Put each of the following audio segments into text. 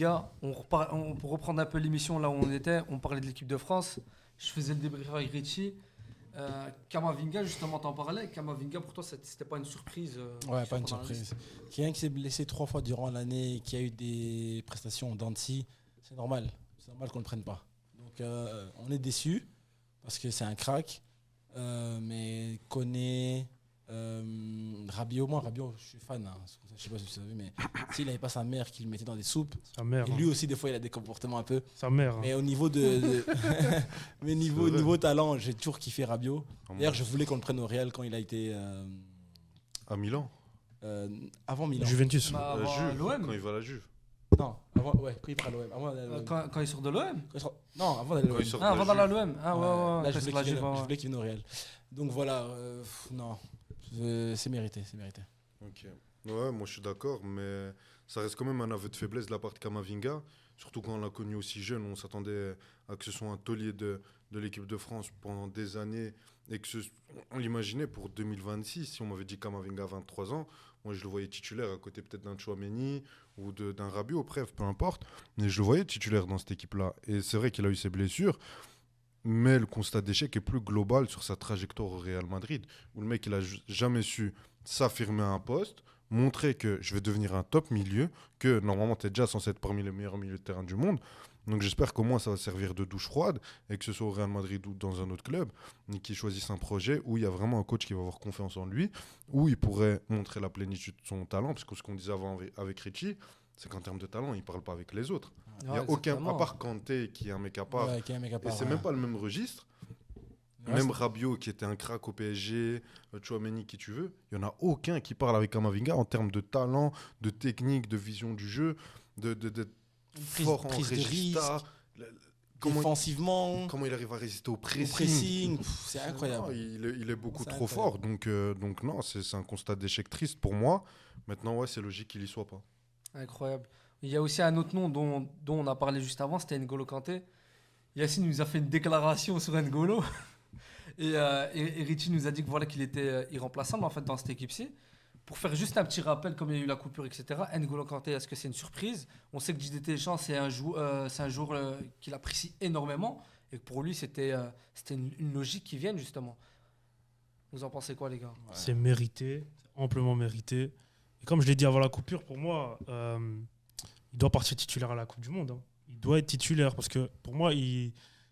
Kamavinga, pour reprendre un peu l'émission là où on était, on parlait de l'équipe de France. Je faisais le débrief avec Richie. Kamavinga, justement, t'en parlais. Kamavinga, pour toi, c'était pas une surprise Ouais, pas une surprise. Quelqu'un qui s'est blessé 3 fois durant l'année, qui a eu des prestations en dents de scie, c'est normal. C'est normal qu'on ne le prenne pas. Donc, on est déçus parce que c'est un crack. Mais Koné, Rabiot, je suis fan. Hein. Je sais pas si vous savez, mais s'il n'avait pas sa mère qui le mettait dans des soupes, sa mère, et lui aussi, des fois, il a des comportements un peu. Sa mère. Mais au niveau mais niveau talent, j'ai toujours kiffé Rabiot. D'ailleurs, je voulais qu'on le prenne au Real quand il a été. À Milan. Avant Milan. Juventus. Juve, l'OM. quand il va à la Juve. Non, avant, ouais, quand il prend l'OM. Quand il sort de l'OM. Non, avant d'aller à l'OM. Avant d'aller à l'OM. Ah ouais. Là, je voulais qu'il vienne au Real. Donc voilà, non, c'est mérité. Ok. Ouais, moi je suis d'accord, mais ça reste quand même un aveu de faiblesse de la part de Kamavinga. Surtout quand on l'a connu aussi jeune, on s'attendait à que ce soit un taulier de l'équipe de France pendant des années. Et on l'imaginait pour 2026, si on m'avait dit Kamavinga à 23 ans, moi je le voyais titulaire à côté peut-être d'un Tchouaméni ou d'un Rabiot, bref, peu importe. Mais je le voyais titulaire dans cette équipe-là. Et c'est vrai qu'il a eu ses blessures. Mais le constat d'échec est plus global sur sa trajectoire au Real Madrid, où le mec il a jamais su s'affirmer à un poste, montrer que je vais devenir un top milieu, que normalement tu es déjà censé être parmi les meilleurs milieux de terrain du monde. Donc j'espère qu'au moins ça va servir de douche froide, et que ce soit au Real Madrid ou dans un autre club, qu'il choisisse un projet où il y a vraiment un coach qui va avoir confiance en lui, où il pourrait montrer la plénitude de son talent, parce que ce qu'on disait avant avec Richie, c'est qu'en termes de talent, il ne parle pas avec les autres. Il n'y a aucun, à part Kanté qui est un mec à part, et c'est même pas le même registre. Même Rabiot qui était un crack au PSG, Tchouaméni qui tu veux, il n'y en a aucun qui parle avec Kamavinga en termes de talent, de technique, de vision du jeu, de fort en régista. Défensivement, comment il arrive à résister au pressing. C'est incroyable. Non, il est beaucoup trop fort, donc non, c'est un constat d'échec triste pour moi. Maintenant, ouais, c'est logique qu'il y soit pas. Incroyable. Il y a aussi un autre nom dont on a parlé juste avant, c'était N'Golo Kanté. Yacine nous a fait une déclaration sur N'Golo. Et Richie nous a dit que voilà, qu'il était irremplaçable en fait, dans cette équipe-ci. Pour faire juste un petit rappel, comme il y a eu la coupure, etc., N'Golo Kanté, est-ce que c'est une surprise ? On sait que Didier Deschamps, c'est un joueur qu'il apprécie énormément et que pour lui, c'était une logique qui vienne justement. Vous en pensez quoi, les gars ? C'est mérité, amplement mérité. Et comme je l'ai dit avant la coupure, pour moi, il doit partir titulaire à la Coupe du Monde. Hein. Il doit être titulaire parce que pour moi,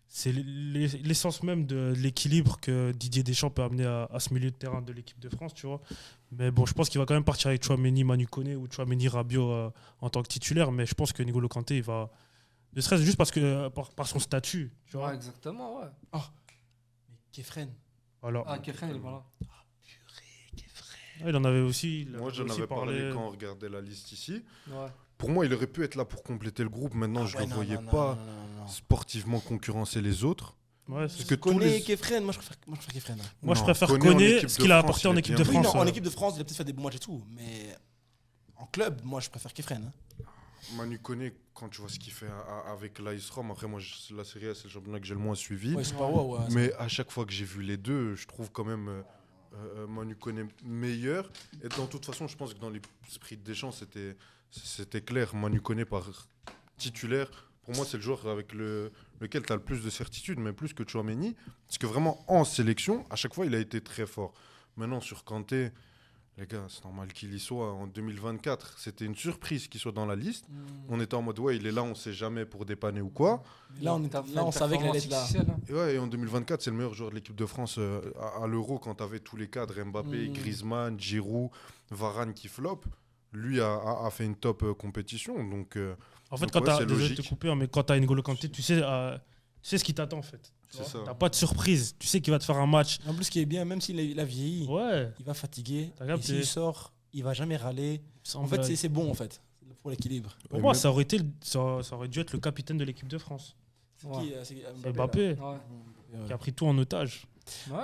c'est l'essence même de l'équilibre que Didier Deschamps peut amener à ce milieu de terrain de l'équipe de France, tu vois. Mais bon, je pense qu'il va quand même partir avec Tchouaméni, Manu Koné ou Tchouaméni, Rabiot en tant que titulaire. Mais je pense que N'Golo Kanté, il va... Ne serait-ce juste parce que, par son statut, tu vois. Ouais, exactement, ouais. Oh, mais Kefren. Alors, Kefren, il est pas là. Il en avait aussi. Moi, j'en avais parlé quand on regardait la liste ici. Ouais. Pour moi, il aurait pu être là pour compléter le groupe. Maintenant, je ne le voyais pas sportivement concurrencer les autres. Ouais, parce que Koné et Kefren, moi je préfère Kefren. Moi, je préfère Koné, ce qu'il a apporté en équipe de France. Oui, non, en équipe de France, il a peut-être fait des bons matchs et tout. Mais en club, moi, je préfère Kefren. Manu Koné, quand tu vois ce qu'il fait avec l'AS Rome, après moi la Serie A c'est le championnat que j'ai le moins suivi. Ouais, c'est pas ouais, mais à chaque fois que j'ai vu les deux, je trouve quand même Manu Koné meilleur. Et de toute façon, je pense que dans l'esprit de Deschamps, c'était clair. Manu Koné par titulaire, pour moi c'est le joueur avec lequel tu as le plus de certitude, mais plus que Tchouaméni. Parce que vraiment en sélection, à chaque fois il a été très fort. Maintenant sur Kanté, les gars, c'est normal qu'il y soit en 2024. C'était une surprise qu'il soit dans la liste. On était en mode, ouais, il est là, on ne sait jamais pour dépanner ou quoi. Là, on savait qu'il allait être là. Et en 2024, c'est le meilleur joueur de l'équipe de France à l'Euro quand tu avais tous les cadres, Mbappé, Griezmann, Giroud, Varane qui flop. Lui a fait une top compétition. Donc, en fait, quand tu as désolé de te couper, mais quand tu as N'Golo Kanté, tu sais ce qui t'attend en fait. Tu n'as pas de surprise. Tu sais qu'il va te faire un match. En plus, ce qui est bien, même s'il a vieilli, il va fatiguer. Et s'il sort, il va jamais râler. En fait, c'est bon en fait pour l'équilibre. Pour moi, ça aurait dû être le capitaine de l'équipe de France. C'est Mbappé, qui a pris tout en otage. Ouais,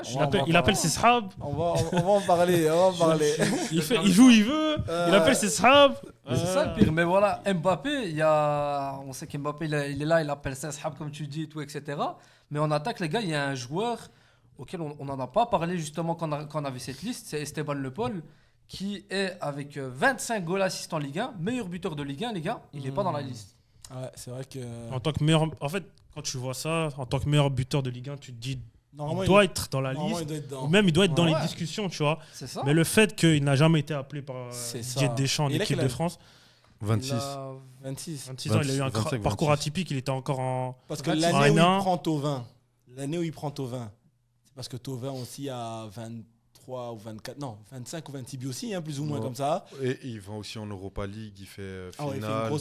il appelle ses sahab. On va en parler. Il joue, il veut. Il appelle ses sahab. C'est ça le pire. Mais voilà, Mbappé, on sait qu'Mbappé, il est là, il appelle ses sahab comme tu dis, et tout, etc. Mais en attaque, les gars, il y a un joueur auquel on n'en a pas parlé justement quand on avait cette liste, c'est Esteban Le Paul, qui est avec 25 goals assists en Ligue 1, meilleur buteur de Ligue 1, les gars. Il n'est pas dans la liste. Ouais, c'est vrai que. En tant que meilleur, en fait, quand tu vois ça, en tant que meilleur buteur de Ligue 1, tu te dis Normalement, il doit être dans la normalement, liste, il doit être ou dedans. même il doit être dans Ouais. les discussions, tu vois. C'est ça. Mais le fait qu'il n'a jamais été appelé par C'est Didier ça. Deschamps en Il a équipe quel de âge France, 26. Il a 26. 26 ans, il a eu un 25, parcours 26. atypique, il était encore en. Parce que 26. l'année où il N1. prend Thauvin, c'est parce que Thauvin aussi a 23 ou 24, non, 25 ou 26 buts aussi, hein, plus ou moins Ouais. comme ça. Et il va aussi en Europa League, il fait Ah ouais, finale.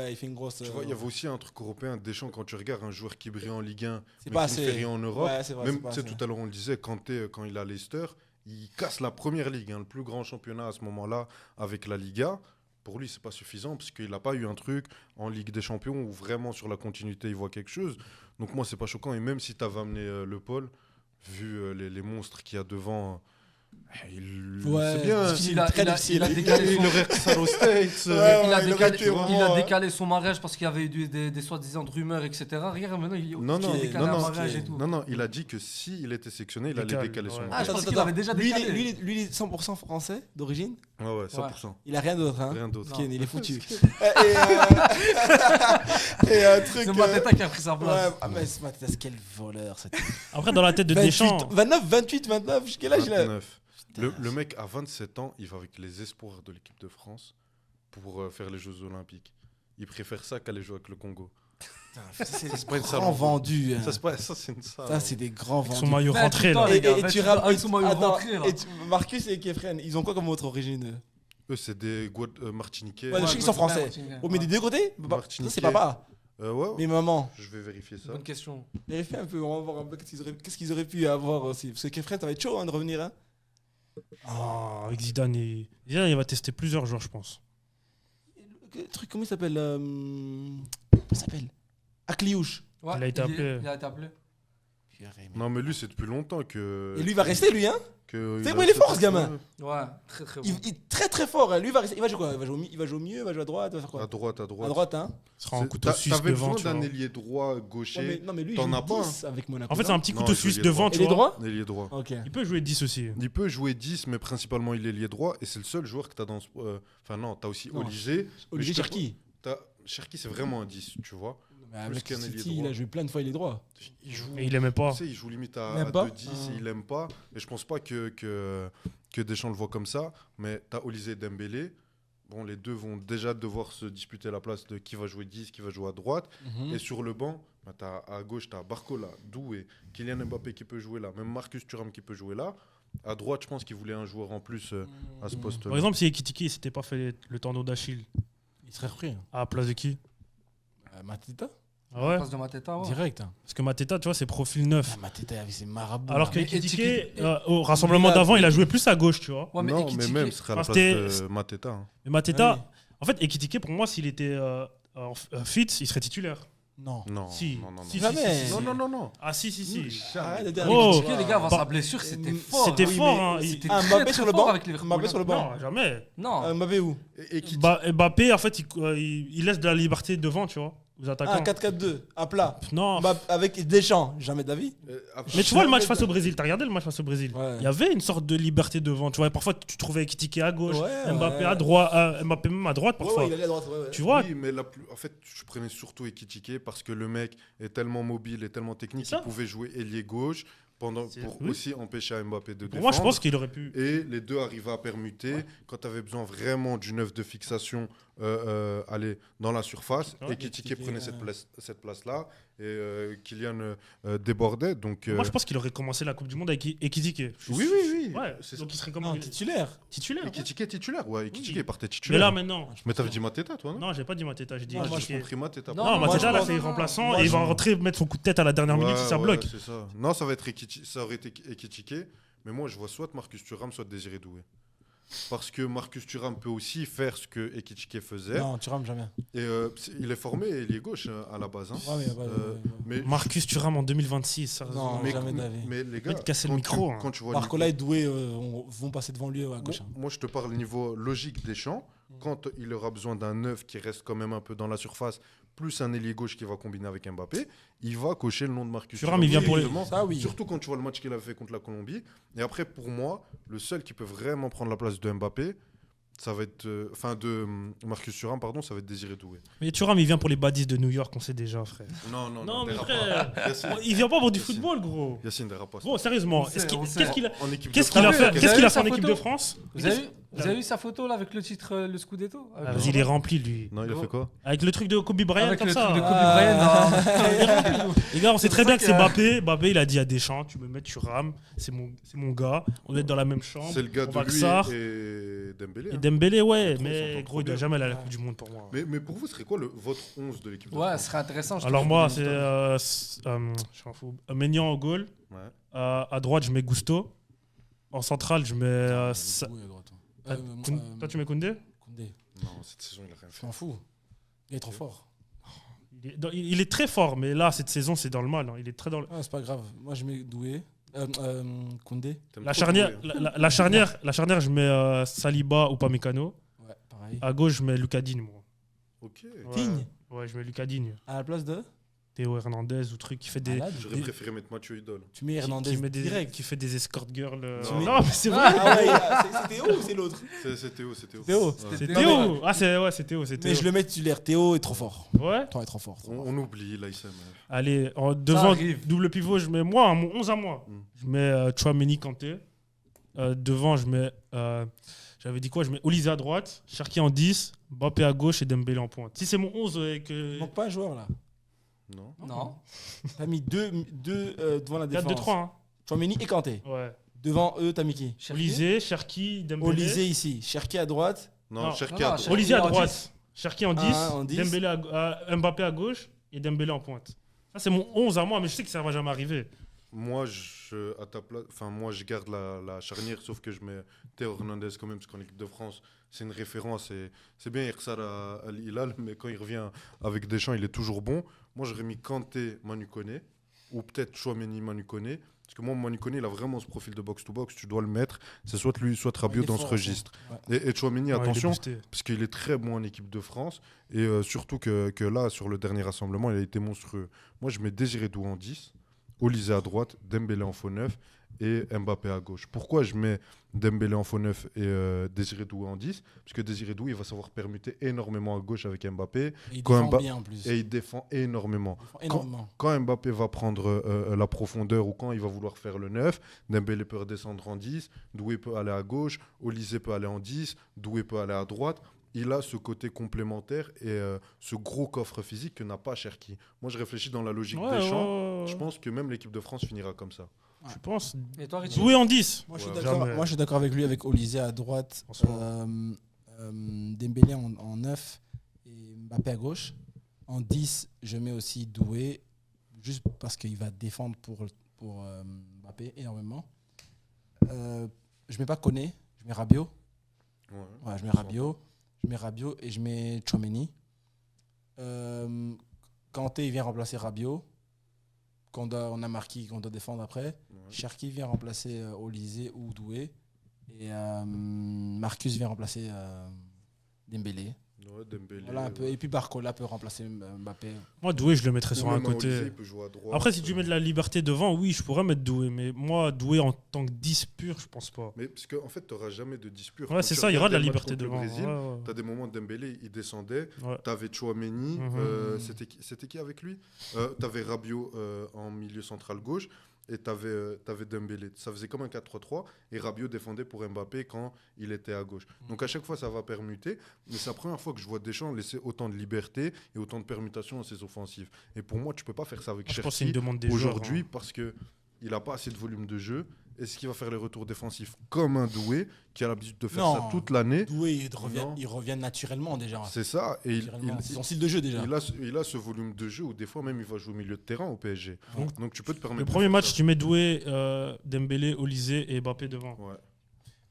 il fait une grosse. Tu vois, il y avait aussi un truc européen. Deschamps, quand tu regardes un joueur qui brille en Ligue 1, c'est mais pas qui ne assez. fait rien en Europe, Ouais, c'est vrai, même c'est pas tu sais, assez. tout à l'heure on le disait, quand il a Leicester, il casse la première ligue, hein, le plus grand championnat à ce moment-là avec la Liga. Pour lui, c'est pas suffisant parce qu'il n'a pas eu un truc en Ligue des Champions où vraiment sur la continuité il voit quelque chose. Donc moi, c'est pas choquant. Et même si tu avais amené Le Paul, vu les monstres qu'il y a devant, Ouais, c'est bien. difficile, Il a- très il a- difficile. il a décalé son- Il aurait ça aux States. Ouais, il a il aurait décalé, été il vraiment, a hein. décalé son mariage parce qu'il y avait eu des soi-disant rumeurs, etc. Regarde, maintenant, il Non, non, a décalé non, un non, mariage et tout. Non, non, il a dit que s'il était sélectionné, il allait Décale, décaler son ouais. Ah, mariage. je pensais qu'il avait déjà lui, décalé. lui, il est 100% français d'origine. Ouais, ouais, 100%. Il a rien d'autre. Hein. Rien d'autre. Skin, il est foutu. Et et un truc. C'est Mateta qui a pris sa place. Ouais, ah, mais ce Mateta, quel voleur. C'était Après, dans la tête de 28, Deschamps, 29, 28, 29. Quel âge il a 29. Le mec à 27 ans, il va avec les espoirs de l'équipe de France pour faire les Jeux Olympiques. Il préfère ça qu'aller jouer avec le Congo. C'est c'est pas une des salle grands en vendus. hein. Ça c'est une salle. Ça, c'est des grands avec vendus. son maillot Ben, rentré putain, là. les gars, Et tu avec son maillot attends, rentré, là. Marcus et Kefren, ils ont quoi comme autre origine eux Eux, c'est des Martiniquais. Ouais, je sais qu'ils sont français. Oh, mais des deux côtés Ça, Martiniquais. c'est papa. Ouais, Mais maman, je vais vérifier ça. Bonne question. vérifie un peu, on va voir un peu qu'est-ce qu'ils auraient pu avoir aussi. Parce que Kefren, ça va être chaud hein, de revenir. Hein. Ah, avec Zidane, il va tester plusieurs joueurs, je pense. Le truc, comment il s'appelle Comment il s'appelle Akliouche. Ouais, Il a été appelé. Il a été appelé. Non, mais lui, c'est depuis longtemps que. Et lui, il va rester, lui, hein que C'est a bon, il est fait fort, ça. ce gamin. Ouais, très très bon. Il est très très fort. Hein. Lui, il va rester. Il va jouer quoi il va jouer au milieu, il va jouer à droite, il va faire quoi À droite, à À droite. droite, hein Ce sera un couteau suisse T'avais devant, besoin tu d'un vois. ailier droit, gaucher. Ouais, mais, non, mais lui, il t'en joue as pas, 10 avec Monaco. En fait, c'est un petit Non, couteau il suisse est devant, droit. tu Il est vois. droit Ailier droit. Ok. Il peut jouer 10 aussi. Il peut jouer 10, mais principalement il est ailier droit. Et c'est le seul joueur que tu as dans ce. Enfin, non, tu as aussi Non. Olysée. Olivier Mais je te- Cherki. Cherki, c'est vraiment un 10, tu vois. Mais avec qu'un ailier City, droit. il a joué plein de fois, il est droit. Il joue. Et il aimait pas. Tu sais, il joue limite à Il aime pas 2-10 et il aime pas. Et je pense pas que Deschamps le voit comme ça. Mais tu as Olysée et Dembélé. Bon, les deux vont déjà devoir se disputer la place de qui va jouer 10, qui va jouer à droite. Et sur le banc, bah, à gauche, tu as Barcola, Doué, Kylian Mbappé qui peut jouer là, même Marcus Thuram qui peut jouer là. À droite, je pense qu'il voulait un joueur en plus à ce poste. Par exemple, si Ekitike il s'était pas fait le tendon d'Achille, Il serait repris. à la place de qui? Mateta Ah ouais. Passe de Mateta, ouais. Direct. hein. Parce que Mateta, tu vois, c'est profil neuf. Mateta, c'est marabout. Alors là. que Mais Ekitike, Ekitike- au rassemblement d'avant, il a joué plus à gauche, tu vois. Ouais, mais non, mais Ekitike- même, ce serait à la Enfin, place de Mateta. hein. Mais Mateta, Ah oui. en fait, Ekitike, pour moi, s'il était fit, il serait titulaire. Non. Non, Si. non, non, non. Si, Jamais. si, si, Non, si. non, non, non. Ah si, si, si. Arrête de dire Oh. des Ekitike, les gars, avant Bah, sa blessure, c'était euh, fort. c'était hein. fort, mais hein. C'était Ah, très, Mbappé très sur le fort banc avec Liverpool. Mbappé sur le banc. Non, jamais. Non. Mbappé où Et qui Mbappé, en fait, il laisse de la liberté devant, tu vois, aux attaquants. Ah, 4-4-2, à plat. Non. Avec Deschamps, jamais d'avis. Mais tu vois le match face au Brésil, t'as regardé le match face au Brésil? Ouais. Il y avait une sorte de liberté devant, tu vois. Parfois, tu trouvais Ekitike à gauche, Ouais, Mbappé ouais. à droite, Mbappé même à droite parfois. il allait à droite. Ouais. Tu vois, Oui, mais en fait, je prenais surtout Ekitike parce que le mec est tellement mobile et tellement technique C'est ça. qu'il pouvait jouer ailier gauche pour Oui. aussi empêcher à Mbappé de pour défendre. moi, je pense qu'il aurait pu. Et les deux arrivaient à permuter. Quand tu avais besoin vraiment d'une œuvre de fixation aller dans la surface, Ouais, Ekitike Ekitike, prenait cette place-là et Kylian débordait. Donc, Moi, je pense qu'il aurait commencé la Coupe du Monde avec Ekitike. oui. Ouais, C'est donc il serait Non, comme titulaire. titulaire. ouais. Ekitike titulaire, ouais. Ekitike Oui. partait Mais titulaire. là, maintenant. Mais t'avais dit Mateta, toi, non? Non, j'ai pas dit Mateta, j'ai dit Non, moi, J'ai Ekitike. compris Mateta. Non, Non, moi, Mateta, je là, pense- c'est non, non, remplaçant moi, et il je- va rentrer mettre son coup de tête à la dernière minute si ça bloque. C'est ça. Non, ça aurait été Ekitike. Mais moi, je vois soit Marcus Thuram, soit Désiré Doué. Parce que Marcus Thuram peut aussi faire ce que Ekitike faisait. Non, tu rames jamais. Et il est formé ailier gauche à la base. hein. Ouais, mais y a pas de- Mais, Marcus Thuram en 2026, sérieusement. Non, mais, jamais mais- d'avis. mais les gars, Envie de casser le quand micro, tu, hein. quand tu vois Barcola et Doué vont passer devant lui à Moi, gauche. hein. moi, je te parle niveau logique des champs. Quand il aura besoin d'un neuf qui reste quand même un peu dans la surface, plus un ailier gauche qui va combiner avec Mbappé, il va cocher le nom de Marcus Thuram, il vient pour les- justement. Ça, oui. Surtout quand tu vois le match qu'il avait fait contre la Colombie. Et après, pour moi, le seul qui peut vraiment prendre la place de Mbappé, ça va être. Enfin, de Marcus Thuram, pardon, ça va être Désiré Doué. Mais Thuram, il vient pour les baddies de New York, on sait déjà, frère. Non, mais dérape frère, pas. Yacine, il vient pas pour du Yacine. football, gros. Yacine, dérape pas. Bon, sérieusement, On sait, on sait. qu'est-ce qu'il a, En équipe qu'est-ce de qu'il a France, fait, Vous qu'est-ce avez qu'il a vu fait en sa équipe photo de France? Vous avez vu sa photo là avec le titre le Scudetto Ah, vas-y, il est rempli, lui. Non, il a fait quoi? Avec le truc de Kobe Bryant, avec comme le ça. truc de Kobe Bryant. non. Les gars, on sait C'est très pour bien ça que c'est que- Mbappé. Il a dit à Deschamps, tu me mets Thuram, c'est mon gars. On est dans la même chambre. C'est le gars on va de que lui ça. et Dembélé. Et hein. Dembélé, ouais, Ils sont mais trop gros, il doit bien. jamais aller à la Coupe du Monde pour moi. Mais pour vous, ce serait quoi votre 11 de l'équipe de Ouais, France? ce serait intéressant. je Alors trouve, moi, de c'est Milton. je m'en fous. Maignan au goal. Ouais. À droite, je mets Gusto. En centrale, je mets. Doué à droite. Toi, tu mets Koundé. Koundé. Non, cette saison, il a rien Je fait. m'en fous. Il est trop fort. Il est très fort, mais là, cette saison, c'est dans le mal. Hein. Il est très dans le. Ah, c'est pas grave. Moi, je mets Doué. Koundé. T'aimes La trop charnière, Doué, hein. la charnière, je mets Saliba ou Pamecano. Ouais, pareil. À gauche, je mets Lucas Digne, moi. Ok. Ouais. Digne. Ouais, je mets Lucas Digne. À la place de Théo Hernandez ou truc qui fait des. Malade. J'aurais préféré mettre Mathieu Idole. Tu mets Hernandez qui direct. fait des escort girls. Non. Non, mais c'est vrai. Ah ouais, c'est Théo ou c'est l'autre? C'est Théo. Théo. Ouais. C'est Théo. Théo. Ah, c'est Théo. Mais je le mets titulaire. Théo est trop fort. Ouais. Théo est trop fort. On oublie l'ASM. Allez, devant arrive. double pivot, je mets moi, mon 11 à moi. Mm. Je mets Chouameni Kanté. Devant, je mets. J'avais dit quoi? Je mets Olise à droite, Cherki en 10, Mbappé à gauche et Dembélé en pointe. Si c'est mon 11 et que. Il manque pas un joueur là. Non. Non. T'as mis deux devant la défense. 4-2-3. Hein. Chouameni et Kanté. Ouais. Devant eux, t'as mis qui? Olise, Cherki, Dembélé. Olise ici. Cherki à droite. Non, Non. Cherki Non, à non, droite. Olise à en droite, Cherki en 10, en 10. Dembélé Mbappé à gauche et Dembélé en pointe. Ça, c'est mon 11 à moi, mais je sais que ça va jamais arriver. Moi, à ta place, moi, je garde la charnière, sauf que je mets Théo Hernandez quand même, parce qu'en équipe de France, c'est une référence. Et c'est bien Irsar à Hilal, mais quand il revient avec Deschamps, il est toujours bon. Moi, j'aurais mis Kanté, Manu Koné, ou peut-être Chouameni, Manu Koné. Parce que moi, Manu Koné, il a vraiment ce profil de box-to-box. Tu dois le mettre. C'est soit lui, soit Rabiot Il est dans fort, ce registre. Ouais. Et Chouameni, Ouais, il est attention, boosté. parce qu'il est très bon en équipe de France. Et surtout que là, sur le dernier rassemblement, il a été monstrueux. Moi, je mets Désiré Doué en 10, Olise à droite, Dembélé en faux 9 et Mbappé à gauche. Pourquoi je mets Dembélé en faux 9 et Désiré Doué en 10? Parce que Désiré Doué, il va savoir permuter énormément à gauche avec Mbappé Et il Quand défend Mba- bien en plus. et il défend énormément. Il défend énormément. Quand Mbappé va prendre la profondeur ou quand il va vouloir faire le 9, Dembélé peut redescendre en 10, Doué peut aller à gauche, Olise peut aller en 10, Doué peut aller à droite. Il a ce côté complémentaire et ce gros coffre physique que n'a pas Cherki. Moi, je réfléchis dans la logique Ouais, des champs. ouais, ouais. Je pense que même l'équipe de France finira comme ça. Je pense. Et toi, Richie? Doué en 10. Moi, je suis Ouais, d'accord. jamais. Moi, je suis d'accord avec lui, avec Olise à droite, Bonsoir. Dembélé en 9 et Mbappé à gauche. En 10, je mets aussi Doué, juste parce qu'il va défendre pour Mbappé énormément. Je mets pas Koné, je mets Rabiot. Ouais. Ouais, je mets Rabiot. Je mets Rabiot et je mets Chouameni. Kanté, il vient remplacer Rabiot. On a Marquis qu'on doit défendre après. Ouais. Cherki vient remplacer Olise ou Doué. Et Marcus vient remplacer Dembélé. Ouais, Dembélé, Voilà un peu. ouais. Et puis Barcola peut remplacer Mbappé. Moi, Doué, je le mettrais Ou sur un même Olise, côté. il peut jouer à droite. Après, si tu mets de la liberté devant, oui, je pourrais mettre Doué. Mais moi, Doué en tant que 10 pur, je pense pas. Mais parce qu'en fait, tu n'auras jamais de dispute. Ouais, c'est ça, il y aura de la liberté devant. Tu Ouais, ouais. as des moments de Dembélé, il descendait. Ouais. Tu avais Chouameni. Mhm. C'était qui avec lui? Tu avais Rabiot en milieu central gauche. Et tu avais Dembélé. Ça faisait comme un 4-3-3. Et Rabiot défendait pour Mbappé quand il était à gauche. Donc à chaque fois, ça va permuter. Mais c'est la première fois que je vois Deschamps laisser autant de liberté et autant de permutations à ses offensives. Et pour moi, tu peux pas faire ça avec Moi, je pense que c'est une Cherki demande des joueurs. aujourd'hui hein. parce qu'il n'a pas assez de volume de jeu. Est-ce qu'il va faire les retours défensifs comme un Doué qui a l'habitude de faire Non. ça toute l'année? Doué, Non. il revient naturellement déjà. C'est ça. Et Naturellement. C'est son style de jeu déjà. il a ce volume de jeu où des fois même il va jouer au milieu de terrain au PSG. Donc tu peux te permettre. Le de premier faire match, ça. tu mets Doué, Dembélé, Olise et Mbappé devant. Ouais.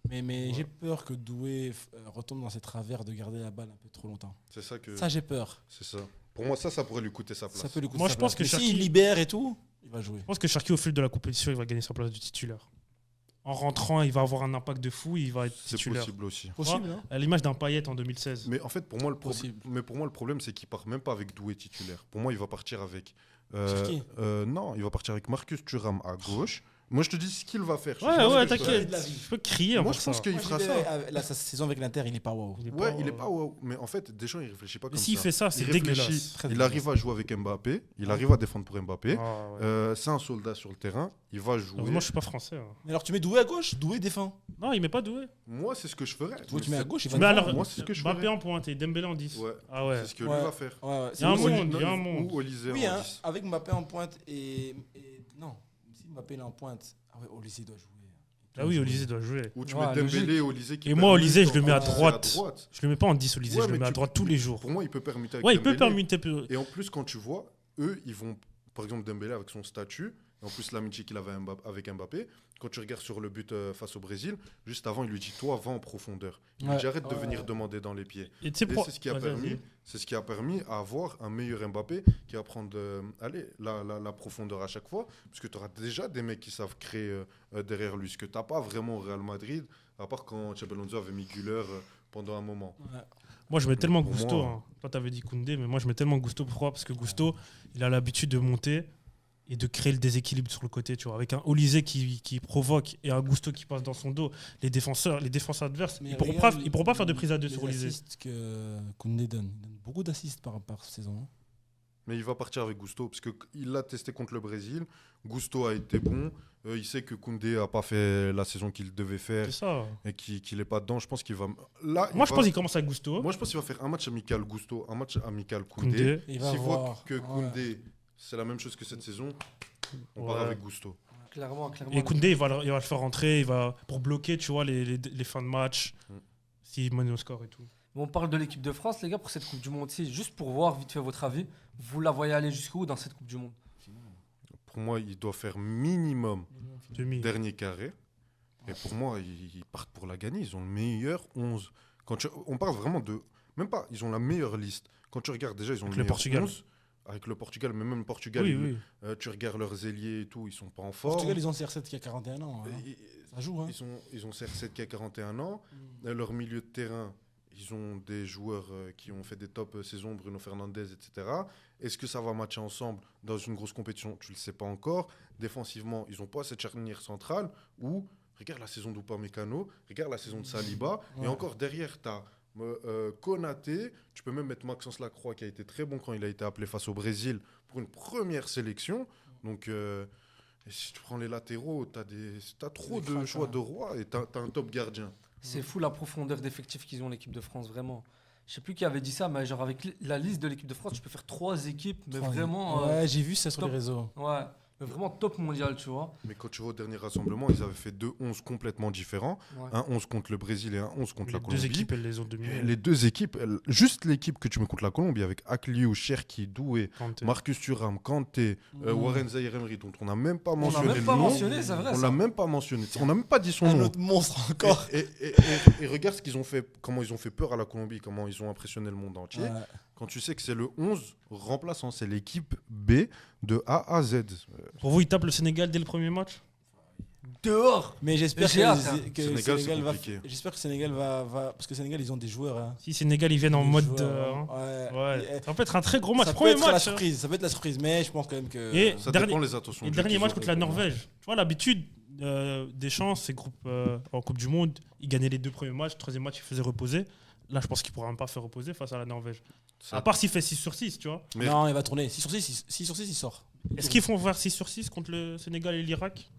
Mais Ouais. j'ai peur que Doué retombe dans ses travers de garder la balle un peu trop longtemps. C'est ça que. Ça, j'ai peur. C'est ça. Pour moi, ça pourrait lui coûter sa place. Ça peut lui coûter Moi, sa je pense place. que Mais Cherki- s'il libère et tout, il va jouer. Je pense que Cherki, au fil de la compétition, il va gagner sa place de titulaire. En rentrant, il va avoir un impact de fou, il va être C'est titulaire. possible aussi. Possible, hein À l'image d'un Payet en 2016. Mais en fait, pour moi, Possible. le problème, c'est qu'il part même pas avec Doué titulaire. Pour moi, il va partir avec. Cherki. Non, il va partir avec Marcus Thuram à gauche, Moi, je te dis ce qu'il va faire. Je Ouais, sais pas ouais, ce que je ferais. t'inquiète. Je peux crier. Moi, pour je pense ça. qu'il Moi, fera j'y ça. vais, là, sa saison avec l'Inter, il est pas wow. Ouais, il est pas wow. Mais en fait, Deschamps, il réfléchit pas Mais comme s'il ça. fait ça, c'est Il réfléchit, dégueulasse. Très Il dégueulasse. arrive à jouer avec Mbappé. Il arrive à défendre pour Mbappé. Ah, ouais. C'est un soldat sur le terrain. Il va jouer. Heureusement, je suis pas français. Hein. Mais alors, tu mets Doué à gauche, Doué défend. Non, il met pas Doué. Moi, c'est ce que je ferais. Doué, tu mets à gauche, il va Mais défendre. alors, moi, c'est ce que je Mbappé ferais. en pointe et Dembélé en 10. Ouais. Ah ouais. C'est ce que lui Ouais. va faire. Ouais, ouais. Il y a un Ou- monde, il y a un monde. Ou Olysée Oui, en hein, 10. avec Mbappé en pointe et non, si Mbappé est en pointe, ah ouais, Olysée doit jouer. Ah oui, Olysée doit jouer. Ou tu Ouais, mets Dembélé logique. et Olysée qui Et moi, permutent Olysée, je le mets à en passant droite. Je le mets pas en 10, Olysée, Ouais, je le mais mets à tu- droite tous les jours. Pour moi, il peut permuter avec Ouais, il peut Dembélé. permuter. Et en plus, quand tu vois, eux, ils vont, par exemple, Dembélé avec son statut, et en plus l'amitié qu'il avait avec Mbappé, quand tu regardes sur le but face au Brésil, juste avant, il lui dit, toi, va en profondeur. Il lui Ouais. dit, arrête de Ouais. venir demander dans les pieds. Et tu sais Et pourquoi c'est ce qui a Vas-y, permis, vas-y. c'est ce qui a permis à avoir un meilleur Mbappé qui va prendre la profondeur à chaque fois, parce que tu auras déjà des mecs qui savent créer derrière lui, ce que tu n'as pas vraiment au Real Madrid, à part quand Xabi Alonso avait mis Güler pendant un moment. Ouais. Moi, je mets tellement Pour Gusto. moi, Hein. Toi, t'avais dit Koundé, mais moi, je mets tellement Gusto. Pourquoi ? Parce que Gusto, il a l'habitude de monter et de créer le déséquilibre sur le côté. Tu vois, avec un Olysée qui provoque et un Gusto qui passe dans son dos, les défenseurs adverses, Mais ils pourront regarde pas faire de prise à deux les sur Olysée. assists que Koundé donne. Il donne beaucoup d'assists par saison. Hein. Mais il va partir avec Gusto, parce qu'il l'a testé contre le Brésil. Gusto a été bon. Il sait que Koundé n'a pas fait la saison qu'il devait faire C'est ça. et qu'il n'est pas dedans. Je pense qu'il va. Là, Moi, je pense qu'il commence avec Gusto. Moi, je pense qu'il va faire un match amical Gusto, un match amical Koundé. Koundé. Il va S'il voit voir. que Ouais. Koundé, c'est la même chose que cette saison, on part Ouais. avec Gusto. Clairement, clairement. Et Koundé, il va le faire rentrer, pour bloquer, tu vois, les fins de match, Mm. s'il mène au score et tout. On parle de l'équipe de France, les gars, pour cette Coupe du Monde-ci. Juste pour voir vite fait votre avis, vous la voyez aller jusqu'où dans cette Coupe du Monde? Pour moi, il doit faire minimum Demi. dernier carré. Et pour moi, ils partent pour la gagner. Ils ont le meilleur 11. On parle vraiment de. Même pas, ils ont la meilleure liste. Quand tu regardes déjà, ils ont Avec le le meilleur Portugal. 11. Avec le Portugal, mais même le Portugal, Oui, oui. tu regardes leurs ailiers et tout, ils sont pas en forme. Portugal, ils ont CR7 qui a 41 ans. hein. Et- Ça joue. Hein. Ils ont CR7 qui a 41 ans. Leur milieu de terrain, ils ont des joueurs qui ont fait des top saisons, Bruno Fernandes, etc. Est-ce que ça va matcher ensemble dans une grosse compétition? Tu ne le sais pas encore. Défensivement, ils n'ont pas cette charnière centrale où, regarde la saison d'Upamecano, regarde la saison de Saliba, et Ouais. encore derrière, tu as Konaté, tu peux même mettre Maxence Lacroix qui a été très bon quand il a été appelé face au Brésil pour une première sélection. Donc, et si tu prends les latéraux, tu as trop Des de cracks, choix hein. de roi et tu as un top gardien. C'est fou la profondeur d'effectifs qu'ils ont, l'équipe de France, vraiment. Je sais plus qui avait dit ça, mais genre avec la liste de l'équipe de France, tu peux faire 3 équipes, mais vraiment, Ouais, j'ai vu ça sur top. les réseaux. ouais, mais vraiment top mondial, tu vois. Mais quand tu vois au dernier rassemblement, ils avaient fait 2 11 complètement différents. Ouais. Un 11 contre le Brésil et un 11 contre la Les deux Colombie. équipes, elles les ont Et dominées. les deux équipes, juste l'équipe que tu mets contre la Colombie avec Akliou, Cherki, Doué, Kanté. Marcus Thuram, Kanté, Warren Zaïre-Emery, dont on n'a même pas On n'a mentionné même le pas nom. mentionné, c'est vrai. On ça. l'a même pas mentionné. On n'a même pas dit son Un nom. autre monstre encore. Et regarde ce qu'ils ont fait, comment ils ont fait peur à la Colombie, comment ils ont impressionné le monde entier. Ouais. Quand tu sais que c'est le 11 remplaçant, c'est l'équipe B de A à Z. Pour vous, ils tapent le Sénégal dès le premier match? Dehors. Mais j'espère J'ai hâte, hein. que le Sénégal, c'est Sénégal va. compliqué. J'espère que le Sénégal va. Parce que le Sénégal, ils ont des joueurs. Hein. Si Sénégal, ils viennent en Des mode. joueurs, hein. ouais. Ouais. Ça peut être un très gros match. Ça peut Premier être la match. hein. surprise. Ça peut être la surprise. Mais je pense quand même que. Et Ça dernier, dépend les attentions. et de jeu dernier qu'ils match ont. contre la Norvège. Tu vois, l'habitude, Deschamps, ses groupes en Coupe du Monde, ils gagnaient les 2 premiers matchs. Le troisième match, ils faisaient reposer. Là, je pense qu'il ne pourra même pas faire reposer face à la Norvège. Ça- À part s'il fait 6 sur 6, tu vois. Mais- Non, il va tourner. 6 sur 6, 6 sur 6, il sort. Est-ce qu'ils font faire 6 sur 6 contre le Sénégal et l'Irak?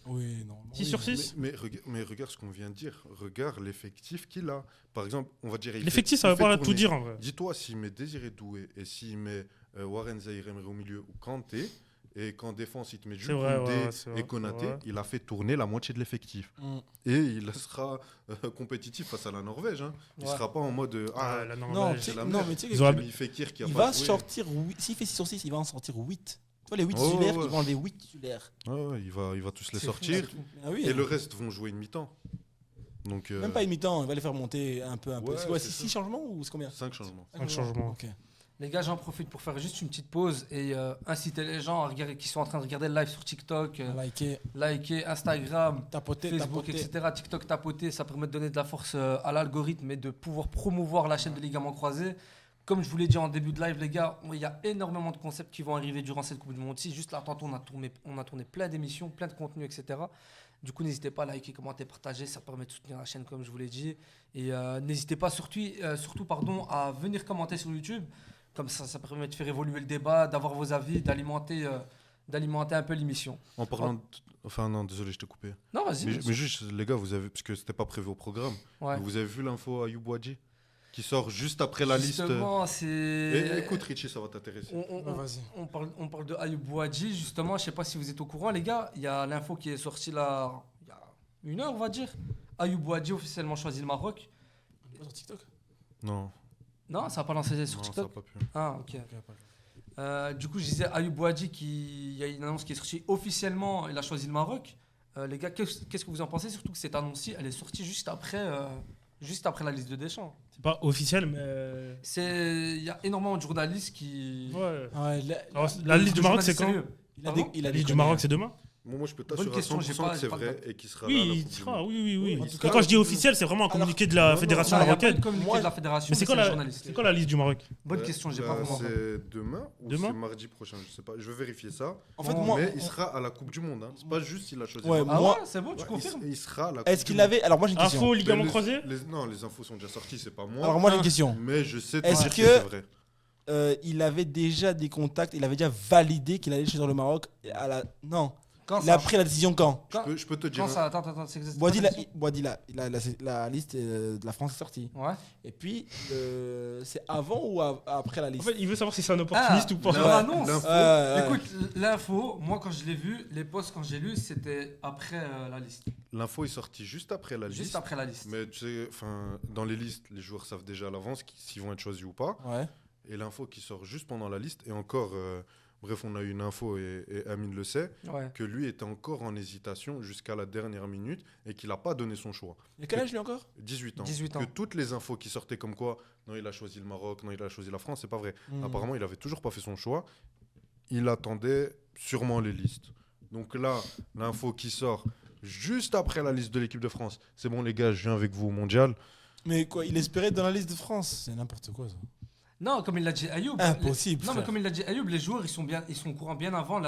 Oui, non. 6 sur 6? Mais regarde ce qu'on vient de dire. Regarde l'effectif qu'il a. Par exemple, on va dire. L'effectif, ça il ne veut fait pas tourner. tout dire en vrai. Dis-toi, s'il met Désiré Doué et s'il met Warren Zaïre-Emery au milieu ou Kanté, et qu'en défense, il te met C'est Jules vrai, Koundé ouais, c'est vrai, et Konaté, ouais. il a fait tourner la moitié de l'effectif. Mm. Et il sera compétitif face à la Norvège. Hein. Il ne Ouais. sera pas en mode Ah, la Non, Norvège. tu sais- la non, merde. mais tu sais Ils ont que hab- il fait Kir qui a il pas va joué. sortir. S'il fait 6 sur 6, il va en sortir 8. Tu vois, les 8 Oh, titulaires, ouais. ils vont enlever 8 titulaires. Ouais, il va tous les C'est fou, sortir. c'est fou. Ah oui, Et hein. le reste vont jouer une mi-temps. Donc, Même pas une mi-temps, il va les faire monter un peu. Ouais, C'est quoi, c'est 6 ça. changements ou c'est combien 5 changements. 5 changements. Ok. Les gars, j'en profite pour faire juste une petite pause et inciter les gens à regarder, qui sont en train de regarder le live sur TikTok, Liker, liker Instagram, tapoter, Facebook, tapoter. etc. TikTok tapoter, ça permet de donner de la force à l'algorithme et de pouvoir promouvoir la chaîne de Ligament Croisé. Comme je vous l'ai dit en début de live, les gars, il y a énormément de concepts qui vont arriver durant cette Coupe du Monde. Si juste là, tantôt, on a tourné plein d'émissions, plein de contenus, etc. Du coup, n'hésitez pas à liker, commenter, partager. Ça permet de soutenir la chaîne, comme je vous l'ai dit. Et n'hésitez pas surtout, à venir commenter sur YouTube. Comme ça permet de faire évoluer le débat, d'avoir vos avis, d'alimenter un peu l'émission. En parlant de... Enfin, non, désolé, je t'ai coupé. Non, vas-y. Mais juste, les gars, vous avez... Parce que c'était pas prévu au programme. Ouais. Vous avez vu l'info Ayoub Wadji qui sort juste après la liste. Justement, c'est... Écoute, Richie, ça va t'intéresser. Vas-y. On parle de Ayoub Bouadji, justement. Je sais pas si vous êtes au courant, les gars. Il y a l'info qui est sortie là, il y a 1 heure, on va dire. Ayoub Bouadji officiellement choisi le Maroc. Sur TikTok. Non, Non, ça n'a pas lancé sur non, ça TikTok. n'a pas pu. Ah, ok. Du coup, je disais Ayoub Bouadji, il y a une annonce qui est sortie officiellement. Il a choisi le Maroc. Les gars, qu'est-ce que vous en pensez? Surtout que cette annonce-ci, elle est sortie juste après la liste de Deschamps. C'est pas officiel, mais. Il y a énormément de journalistes qui. Ouais. Ouais, Alors, la liste du Maroc, c'est quand? Sérieux. il a La liste du déconné, Maroc, hein. c'est demain? Moi, je peux Bonne t'assurer à question, 100% j'ai pas- que c'est j'ai pas vrai de- et qu'il sera là. à Oui, la il Coupe du sera, Monde. oui. En Parce tout que cas, quand je dis officiel, c'est vraiment un communiqué de la fédération Non, il y a pas marocaine. de communiqué Moi, de la fédération. Mais c'est quoi le la, journaliste. c'est quoi la liste du Maroc? Bonne question, j'ai pas vraiment. C'est demain ou Demain c'est mardi prochain, je sais pas. Je vais vérifier ça. En fait, Mais moi, Mais il sera à la Coupe du Monde. Hein. C'est pas juste il a choisi. Ouais, le Maroc. Ah moi- ouais, c'est bon, tu Ouais, confirmes. il sera à la Coupe est-ce du qu'il Monde. avait. Alors, moi, j'ai une question. Info, Mais ligament croisé? Non, les infos sont déjà sorties, c'est pas moi. Alors, moi, j'ai une question. Mais je sais te Est-ce dire que que- c'est vrai. Il avait déjà des contacts, il avait déjà validé qu'il allait choisir le Maroc Non. Quand Il a pris la décision quand Je peux te dire. Quand ça Attends, c'est exact. Boadi, la liste de la France est sortie. Ouais. Et puis, c'est avant ou après la En liste fait, il veut savoir si c'est un opportuniste ou pas. Leur Ouais. annonce. L'info. Ouais. Écoute, l'info, moi quand je l'ai vu, les posts quand j'ai lu, c'était après la liste. L'info est sortie juste après la Juste liste. après la liste. Mais tu sais, dans les listes, les joueurs savent déjà à l'avance s'ils vont être choisis ou pas. Ouais. Et l'info qui sort juste pendant la liste. Et encore, bref, on a eu une info et Amine le sait, Ouais. que lui était encore en hésitation jusqu'à la dernière minute et qu'il n'a pas donné son choix. Il a quel âge lui encore 18 ans. 18 ans. Que toutes les infos qui sortaient comme quoi, non, il a choisi le Maroc, non, il a choisi la France, c'est pas vrai. Hmm. Apparemment, il avait toujours pas fait son choix. Il attendait sûrement les listes. Donc là, l'info qui sort juste après la liste de l'équipe de France. C'est bon, les gars, je viens avec vous au mondial. Mais quoi, il espérait être dans la liste de France. C'est n'importe quoi ça. Non, comme il l'a dit Ayoub. Impossible. Non, mais frère. comme il l'a dit Ayoub, les joueurs ils sont au courant bien avant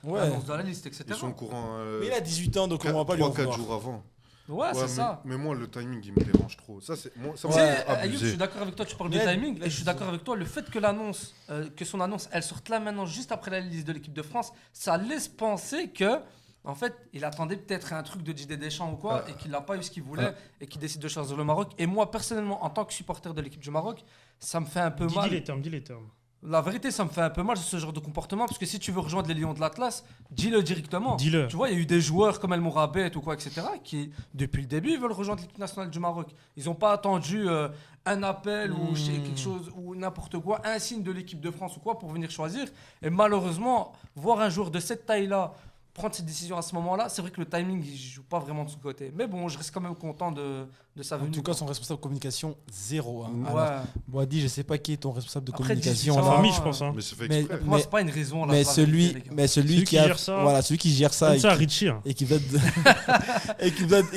Ouais. l'annonce de la liste, etc. Ils sont au courant Mais il a 18 ans, donc on va pas lui en 3-4 vouloir. jours avant. Ouais, c'est ça. Mais moi, le timing, il me dérange trop. Ça, c'est moi, ça Tu m'a sais, Ayoub, je abusé. suis d'accord avec toi, tu parles Mais de là, timing, là, et je suis d'accord avec toi, le fait que son annonce, elle sorte là maintenant, juste après la liste de l'équipe de France, ça laisse penser que, en fait, il attendait peut-être un truc de Didier Deschamps ou quoi, et qu'il n'a pas eu ce qu'il voulait, et qu'il décide de choisir le Maroc. Et moi, personnellement, en tant que supporter de l'équipe du Maroc, ça me fait un peu Dis mal. dis les termes. La vérité, ça me fait un peu mal ce genre de comportement, parce que si tu veux rejoindre les Lions de l'Atlas, dis-le directement. Dis-le. Tu vois, il y a eu des joueurs comme El Mourabet ou quoi, etc., qui, depuis le début, ils veulent rejoindre l'équipe nationale du Maroc. Ils n'ont pas attendu un appel ou quelque chose, ou n'importe quoi, un signe de l'équipe de France ou quoi, pour venir choisir. Et malheureusement, voir un joueur de cette taille-là prendre cette décision à ce moment-là, c'est vrai que le timing, il joue pas vraiment de son côté. Mais bon, je reste quand même content de sa En venue. tout cas, son responsable communication, 0. Hein. Ouais. Alors, Boadi, je sais pas qui est ton responsable de Après, communication. Sa Non, là. famille, je pense. Hein. Mais c'est fait Mais- exprès. Pour moi, mais- c'est pas une raison. Là, Mais pour la vérité, celui, les gars. mais celui Celui qui qui a, gère ça. voilà, celui qui gère ça Comme et ça, qui, Richie. Hein. et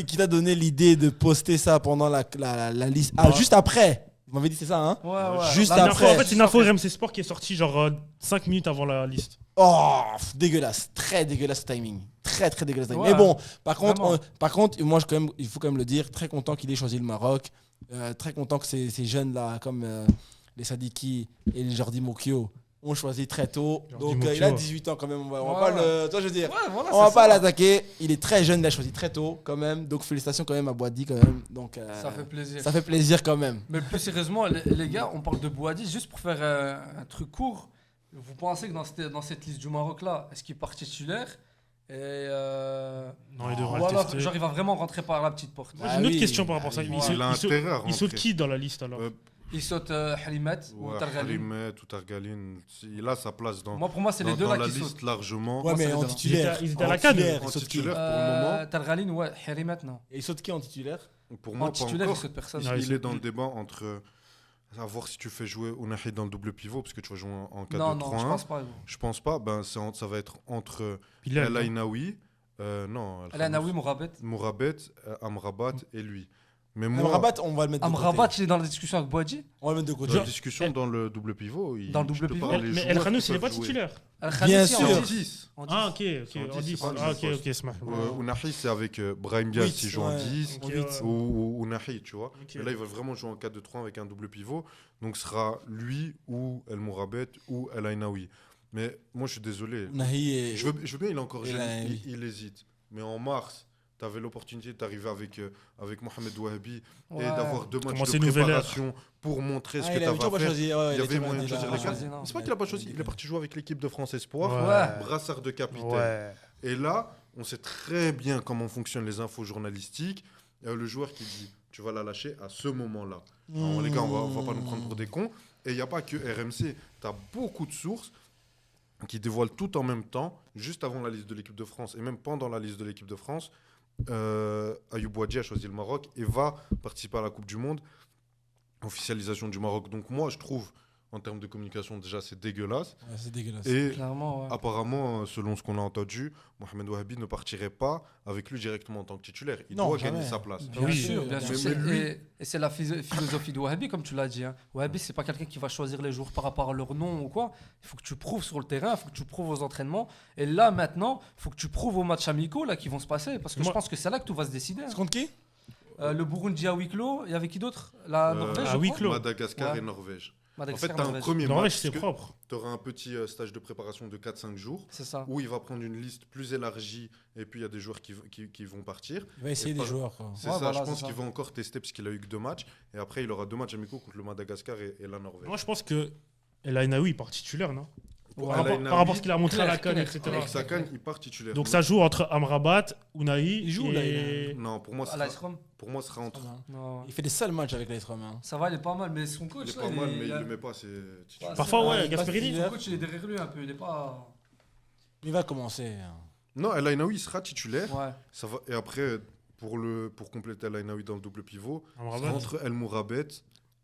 qui t'a donné l'idée de poster ça pendant la liste. Ah, juste après. Vous m'avez dit c'est ça, hein? Ouais. Juste La C'est une après. info, en fait, c'est une info RMC Sport qui est sortie genre 5 minutes avant la liste. Oh, dégueulasse, très dégueulasse timing, très dégueulasse timing. Ouais, Mais bon, par vraiment. contre, moi il faut quand même le dire, très content qu'il ait choisi le Maroc, très content que ces jeunes là, comme les Sadiki et les Jordi Mokio, ont choisi très tôt. Jordi Donc Mokio. il a 18 ans quand même, on va Ouais. pas le, toi je veux dire, Ouais, voilà, on va c'est pas ça. l'attaquer. Il est très jeune, il a choisi très tôt quand même. Donc félicitations quand même à Boadi quand même. Donc Ça fait plaisir. ça fait plaisir quand même. Mais plus sérieusement, les gars, on parle de Bouhaddi, juste pour faire un truc court. Vous pensez que dans cette liste du Maroc-là, est-ce qu'il part titulaire et Non, il devrait ou le alors, tester. genre, il va vraiment rentrer par la petite porte. Moi, j'ai une autre oui. question par rapport à ça. Il Il a saute- intérêt à il saute rentrer. qui dans la liste alors? Il saute Halimet ou Ouais, Targhali. Halimet ou Targaline, il a sa place dans, Moi, pour moi, c'est les dans, deux dans là la qui liste sautent. largement. Ouais, mais c'est en les deux. titulaire. Ils étaient à la En CAN, titulaire, En il saute qui titulaire. pour le moment. Targhali, ouais, Halimet, non. Et il saute qui en titulaire? Pour En moi, pas titulaire, il encore. saute personne. Non, Il il est dans saute- le débat entre à voir si tu fais jouer Ounahi dans le double pivot, parce que tu vas jouer en 4-2-3-1. Non, je pense pas. gros. Je pense pas. Ben, ça va être entre Bilal, El non. Ainaoui, non, El Anaoui, Mourabet. Mourabet, Amrabat et lui. Mais moi, Amrabat, on va le mettre de Amrabat, côté. il est dans la discussion avec Boadji. On va le mettre de côté. dans la discussion dans le double pivot, Dans le double je te pivot. parle des Mais joueurs El qui Khanous, il n'est peuvent pas jouer. titulaire. Bien Khanouchi, sûr. en En 10. 10. En 10. Ah, ok, En en 10, 10. c'est pas le Ah, même ok, poste. ok, smart. Ounahi, c'est avec Brahim Diaz Huit, s'il joue en ouais. 10. Ok, huit. ouais. Ou Nahi, tu vois. Ok. Mais là, il va vraiment jouer en 4-2-3 avec un double pivot. Donc, ce sera lui ou El Mourabet ou El Ainaoui. Mais moi, je suis désolé. Nahi et... Je veux bien, il est encore Et jeune, là, il hésite. Mais en mars, tu avais l'opportunité d'arriver avec Mohamed Wahabi Ouais. et d'avoir 2 matchs Commencer de une nouvelle ère. préparation pour montrer ce Ah, que il tu avait avais toujours à pas faire. choisi. Il y avait moyen de choisir les pas quatre. choisi, non. C'est pas qu'il a pas choisi, il est parti jouer avec l'équipe de France Espoir, Ouais. brassard de capitaine. Ouais. Et là, on sait très bien comment fonctionnent les infos journalistiques. Le joueur qui dit tu vas la lâcher à ce moment-là. Alors, les gars, on va pas nous prendre pour des cons. Et il n'y a pas que RMC. Tu as beaucoup de sources qui dévoilent tout en même temps, juste avant la liste de l'équipe de France et même pendant la liste de l'équipe de France. Ayoub Boadji a choisi le Maroc et va participer à la Coupe du Monde. Officialisation du Maroc. Donc moi, je trouve, en termes de communication, déjà, c'est dégueulasse. Ouais, c'est dégueulasse. Et Clairement, ouais. apparemment, selon ce qu'on a entendu, Mohamed Wahabi ne partirait pas avec lui directement en tant que titulaire. Il Non, doit jamais. gagner sa place. Bien Oui. sûr, bien Mais- sûr. mais C'est- lui- et c'est la philosophie de Wahabi, comme tu l'as dit. Hein. Wahabi, c'est pas quelqu'un qui va choisir les joueurs par rapport à leur nom ou quoi. Il faut que tu prouves sur le terrain, il faut que tu prouves aux entraînements. Et là, maintenant, il faut que tu prouves aux matchs amicaux là, qui vont se passer. Parce que Moi- je pense que c'est là que tout va se décider. hein. C'est contre qui? Le Burundi à huis clos, il y avait qui d'autre? La Norvège, à je huis crois. clos. Madagascar Ouais. et Norvège. En Madagascar, fait, tu as un Norvège. premier Norvège, match. c'est propre. Tu auras un petit stage de préparation de 4-5 jours C'est ça. où il va prendre une liste plus élargie et puis il y a des joueurs qui vont partir. Il va essayer Et des pas- joueurs. Quoi. C'est Ouais, ça, voilà, je pense c'est ça. qu'il va encore tester parce qu'il a eu que 2 matchs. Et après, il aura 2 matchs amicaux contre le Madagascar et la Norvège. Moi, je pense que El Ainaoui part titulaire, non Pour Ouais. Par rapport- El par rapport à Ainaoui, ce qu'il a montré à la clair, CAN, clair. etc. avec sa canne, il part titulaire. Donc ça joue entre Amrabat, Ounahi Il joue, là, et... Non, pour moi, À ce l'Ice sera, Rome pour moi, ce sera entre. Non. Il fait des sales matchs avec l'Ice Rome. Hein. Ça va, il est pas mal, mais son Il coach. est là, pas mal, mais il il a- le met pas. C'est titulaire. Ouais, Parfois, c'est- ouais, il Gasperini. passe- Son coach, il est derrière lui un peu. Il est pas. Il va commencer. Hein. Non, El Ainaoui sera titulaire. Ouais. Ça va. Et après, pour compléter El Ainaoui dans le double pivot, ce Amrabat. sera entre El Mourabet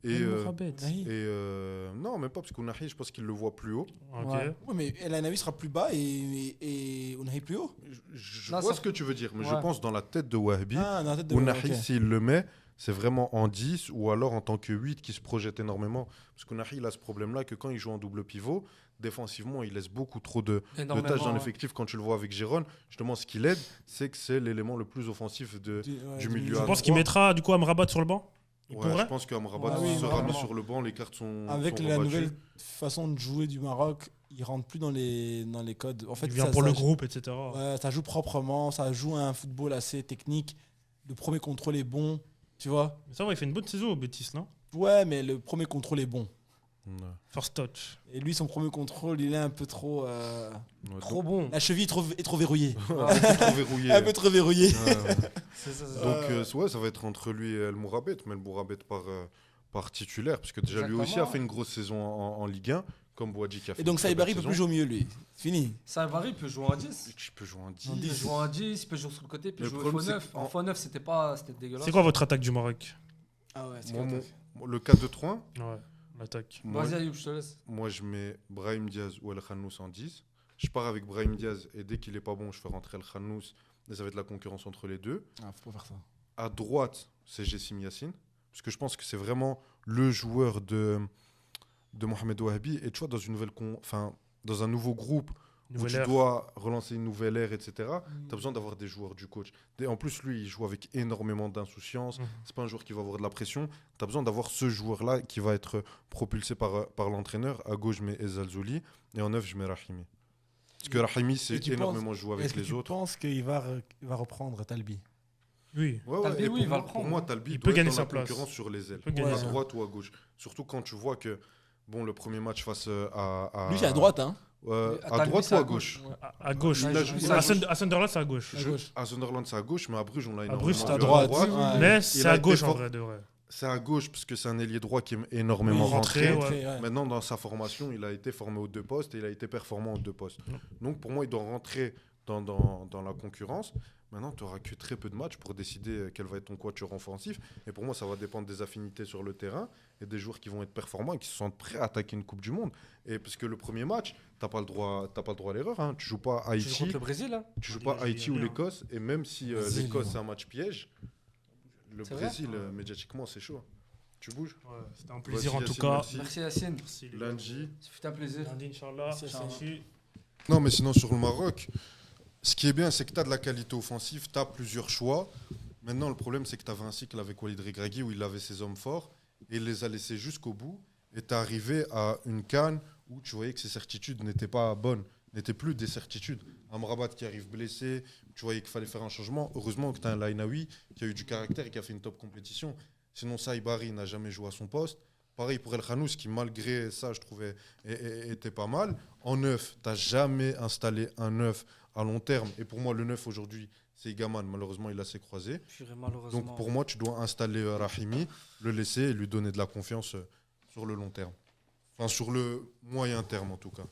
et. Nahi. Non, même pas, parce qu'Ounahi, je pense qu'il le voit plus haut. Ok. Ouais. Oui, mais El Anawi sera plus bas et Ounahi plus haut. Je Non, vois ça- ce que tu veux dire, mais Ouais. je pense dans la tête de Wahabi, Ah, dans la tête de Ounahi, ok. s'il le met, c'est vraiment en 10 ou alors en tant que 8 qui se projette énormément. Parce qu'Ounahi, il a ce problème-là que quand il joue en double pivot, défensivement, il laisse beaucoup trop de Énormément, tâches dans ouais. l'effectif. Quand tu le vois avec Gérone, justement, ce qui l'aide, c'est que c'est l'élément le plus offensif du milieu Je à pense qu'il droit. mettra du coup Amrabat sur le banc. Il Ouais, pourrait. je pense qu'Amrabat Ouais, oui, sera mis vraiment. sur le banc, les cartes sont Avec sont la rebattues. nouvelle façon de jouer du Maroc, il rentre plus dans les codes. En fait, Il vient ça- pour ça- le groupe, etc. Ouais, ça joue proprement, ça joue un football assez technique. Le premier contrôle est bon, tu vois. Mais ça va, il fait une bonne saison au Betis, non Ouais, mais le premier contrôle est bon. Ouais. First touch. Et lui, son premier contrôle, il est un peu trop. Ouais, Trop bon. La cheville est trop verrouillée. donc, un peu trop verrouillé. un peu trop verrouillée. Ouais, ouais. C'est ça, c'est ça. Donc, ouais, ça va être entre lui et El Mourabet, mais El Mourabet par titulaire, parce que déjà lui aussi a Exactement. fait une grosse saison en Ligue 1, comme Boadji qui a fait Et donc, une très Saïbari belle peut plus saison. jouer au milieu, lui. C'est fini. Saïbari peut jouer en 10. Il peut jouer en 10. Il peut jouer en 10, il peut jouer sur le côté, il peut Le jouer problème, faux c'est 9. que- En faux 9, c'était dégueulasse. C'est quoi votre attaque du Maroc Ah ouais, c'est Moi, quoi, le 4-2-3, Ouais, l'attaque. moi, Vas-y, Ayoub, je te laisse. moi, je mets Brahim Diaz ou El Khannous en 10. Je pars avec Brahim Diaz et dès qu'il est pas bon, je fais rentrer El Khannous et ça va être la concurrence entre les deux. Ah, faut pas faire ça. À droite, c'est Jessim Yassine, parce que je pense que c'est vraiment le joueur de Mohamed Wahabi. Et tu vois, dans un nouveau groupe où Nouvelle tu ère. dois relancer une nouvelle ère, etc., tu as besoin d'avoir des joueurs du coach. En plus, lui, il joue avec énormément d'insouciance. Mhm. C'est pas un joueur qui va avoir de la pression. Tu as besoin d'avoir ce joueur-là qui va être propulsé par l'entraîneur. À gauche, je mets Ezal Zouli et en 9, je mets Rahimi. Parce que Rahimi, c'est Et tu énormément joué avec Est-ce que les tu autres. penses qu'il va reprendre Talbi? Oui. Ouais, Talbi, et oui, il va le prendre. pour moi, Talbi Il doit peut gagner être dans sa la place. concurrence sur les ailes. peut gagner à sa droite ou à gauche. Surtout quand tu vois que le premier match face à... Lui, c'est à droite, hein. à Talbi, droite c'est ou à à gauche À gauche. Ouais, il a je joué- joue il a À joué- Sunderland, c'est à gauche. À gauche. À Sunderland, c'est à gauche, mais à Bruges, on l'a À énormément Bruges, c'est vu à droite. Ouais. Mais Il c'est a à été gauche en fort. vrai de vrai. C'est à gauche, parce que c'est un ailier droit qui est énormément Oui, rentré. rentré, ouais. Ouais. Maintenant, dans sa formation, il a été formé aux deux postes et il a été performant aux deux postes. Donc, pour moi, il doit rentrer dans la concurrence. Maintenant, tu n'auras que très peu de matchs pour décider quel va être ton quatuor offensif. Et pour moi, ça va dépendre des affinités sur le terrain et des joueurs qui vont être performants et qui se sentent prêts à attaquer une Coupe du Monde. Et parce que le premier match, tu n'as pas le droit à l'erreur. Hein. Tu ne joues pas Tu joues Haïti, contre le Brésil, hein. tu joues pas Haïti ou Bien. l'Écosse. Et même si Brésil, l'Écosse, ouais. c'est un match piège, Le C'est vrai Brésil, médiatiquement, c'est chaud. Tu bouges? Ouais, c'était un plaisir Vas-y, en tout Yacine, cas. merci. Merci Yacine. Merci, les gars. Lundi. Ça fut un plaisir. Lundi, Inch'Allah. Merci, Merci. Non, mais sinon, sur le Maroc, ce qui est bien, c'est que tu as de la qualité offensive, tu as plusieurs choix. Maintenant, le problème, c'est que tu avais un cycle avec Walid Regragui où il avait ses hommes forts et il les a laissés jusqu'au bout. Et tu es arrivé à une CAN où tu voyais que ses certitudes n'étaient pas bonnes, n'étaient plus des certitudes. Amrabat qui arrive blessé, tu voyais qu'il fallait faire un changement. Heureusement que tu as un Lainaoui qui a eu du caractère et qui a fait une top compétition. Sinon, Saïbari n'a jamais joué à son poste. Pareil pour El Khanous qui, malgré ça, je trouvais, était pas mal. En neuf, tu n'as jamais installé un neuf à long terme. Et pour moi, le neuf aujourd'hui, c'est Igaman. Malheureusement, il a ses croisés. Purée, malheureusement. Donc pour moi, tu dois installer Rahimi, le laisser et lui donner de la confiance sur le long terme. Enfin, sur le moyen terme en tout cas.